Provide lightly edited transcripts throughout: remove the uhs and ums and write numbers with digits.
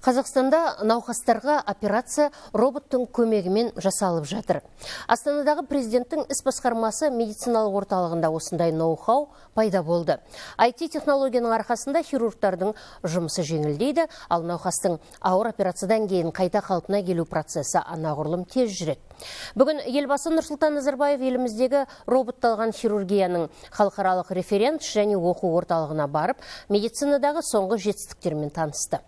Қазақстанда науқастарға операция роботтың көмегімен жасалып жатыр. Астанадағы президенттің іс басқармасы медициналық орталығында осындай ноу-хау пайда болды. IT-технологияның арқасында хирургтардың жұмысы жеңілдейді, ал науқастың ауыр операциядан кейін қайта қалпына келу процесі анағұрлым тез жүреді. Бүгін елбасы Нұрсұлтан Назарбаев еліміздегі роботталған хирургияның халықаралық референт және оқу орталығына барып, медицинадағы соңғы жетістіктермен танысты.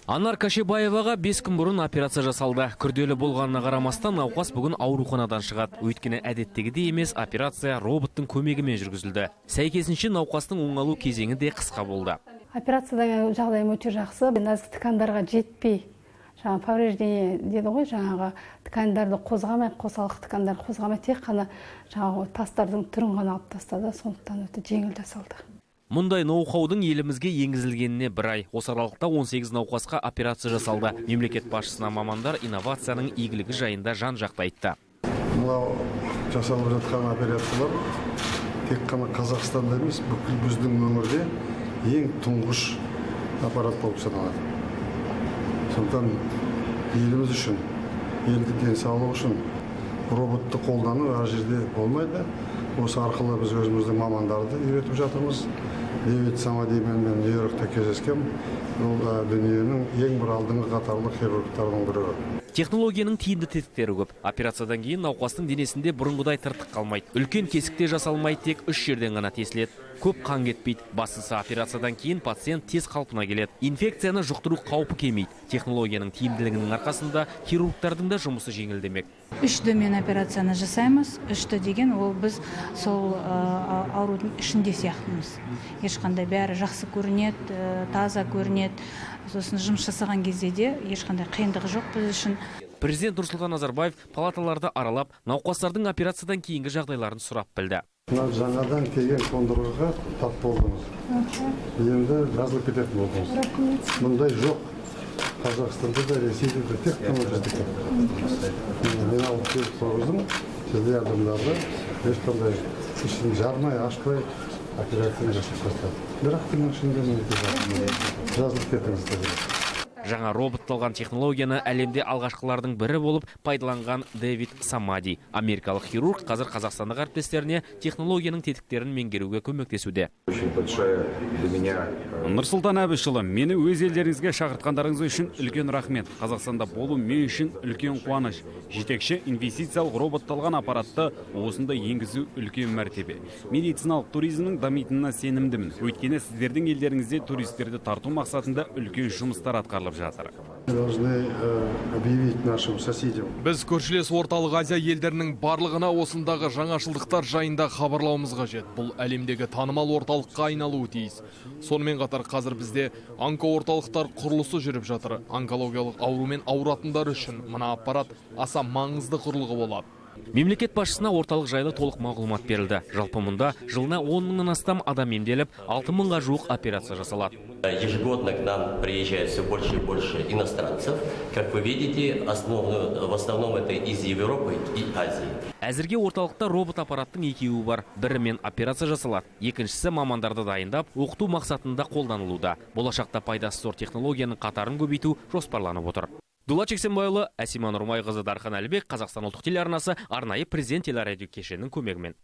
Анар Кашебаеваға 5 күн бұрын операция жасалды. Күрделі болғанына қарамастан науқас бүгін ауруханадан шығады. Өйткені әдеттегідей емес, операция роботтың көмегімен жүргізілді. Сәйкесінше науқастың оңалу кезеңі де қысқа болды. Операциядағы жағдайым өте жақсы. Нәзік ткандарға жетпей, повреждение дейді ғой, жаңағы ткандарды қозғамай, қосалқы ткандар қозғамай, тек қана жаңағы тастардың түрін ғана алып тастады. Сондықтан өте жеңіл жасалды. Мұндай ноу-хаудың елімізге енгізілгеніне бір ай. Осы аралықта 18 науқасқа операция жасалды. Мемлекет басшысына мамандар инновацияның игілігі жайында жан-жақты айтты. Мынау жасалып жатқан операциялар тек қана Қазақстанда емес, бүкіл біздің өңірде ең тұңғыш аппарат болып саналады. Сондықтан еліміз үшін, елдің денсаулығы үшін роботты қолдану әр жерде болмайды. Осы арқылы біз өзіміздің мамандарды үйретіп жатырмыз. Дэвид Самадимен мен Нью-Йоркта кездескем. Бұл дүниенің ең бір алдыңғы қатарлы хирургтардың бірі. Технологияның тиімді тетіктері көп. Операциядан кейін науқастың денесінде бұрынғыдай тыртық қалмайды. Үлкен кесікте жасалмайды, тек 3 жерден ғана тесіледі. Көп қан кетпейді. Бастысы операциядан кейін пациент тез қалпына келеді. Инфекцияны жұқтыру қаупі келмейді. Технологияның тиімділігінің арқасында хирургтардың да жұмысы жеңілдемек. 3 домен операцияны жасаймыз. 3 деген ол біз сол аурудың ішінде сияқтымыз. Ешқандай бәрі жақсы көрінеді, таза көрінеді. Сосын жұмыс жасаған кезде де ешқандай қиындығы жоқ біз үшін. Президент Нұрсұлтан Назарбаев палаталарды аралап, науқастардың операциядан кейінгі жағдайларын сұрап білді. Жаңадан келген қондырғыға тап болдыңыз. Енді жазылып кететін болдыңыз. Мұндай жоқ. Қазақстанда да, Ресейде де тек қана біздікі. Мен алып келіп қойдым, сізде адамдарды ешқандай ішін жармай, ашпай операцияны жасап тастады. Бірақ күннің ішінде жазылып кетіңіз. Жаңа роботталған технологияны әлемде алғашқылардың бірі болып пайдаланған Дэвид Самади. Америкалық хирург қазір қазақстандық әріптестеріне технологияның тетіктерін меңгеруге көмектесуде. Нұрсұлтан Әбішұлы, мені өз елдеріңізге шақыртқандарыңыз үшін үлкен рахмет. Қазақстанда болу мен үшін үлкен қуаныш. Жетекші инвестициялық роботталған аппаратты осында енгізу үлкен мәртебе. Медициналық туризмнің дамитынына сенімдімін. Өйткені сіздердің елдеріңізде туристерді тарту мақсатында үлкен жұмыстар атқарылып жатыр. Біз көршілес орталық Азия елдерінің барлығына осындағы жаңашылдықтар жайында хабарлауымыз қажет. Бұл әлемдегі танымал орталыққа айналуы тиіс. Сонымен қатар қазір бізде онкоорталықтар құрылысы жүріп жатыр. Онкологиялық аурумен ауыратындар үшін мына аппарат аса маңызды құрылғы болады. Мемлекет басшысына орталық жайлы толық мағлұмат берілді. Жалпы мұнда жылына 10 мыңнан астам адам емделіп, 6 мыңға жуық операция жасалады. Ежегодно к нам приезжает все больше и больше иностранцев. Как вы видите, в основном это из Европы и Азии. Әзірге орталықта робот аппараттың екеуі бар. Бірімен операция жасалады. Екіншісі мамандарды дайындап, оқыту мақсатында қолданылуда. Болашақта пайдасы зор технологияның қатарын көбейту жоспарланып отыр. Дулат Жексенбайұлы, Әсима Нұрмайқызы, Дархан Әлібек, Қазақстан ұлттық телеарнасы арнайы президент телерадио кешенінің көмегімен.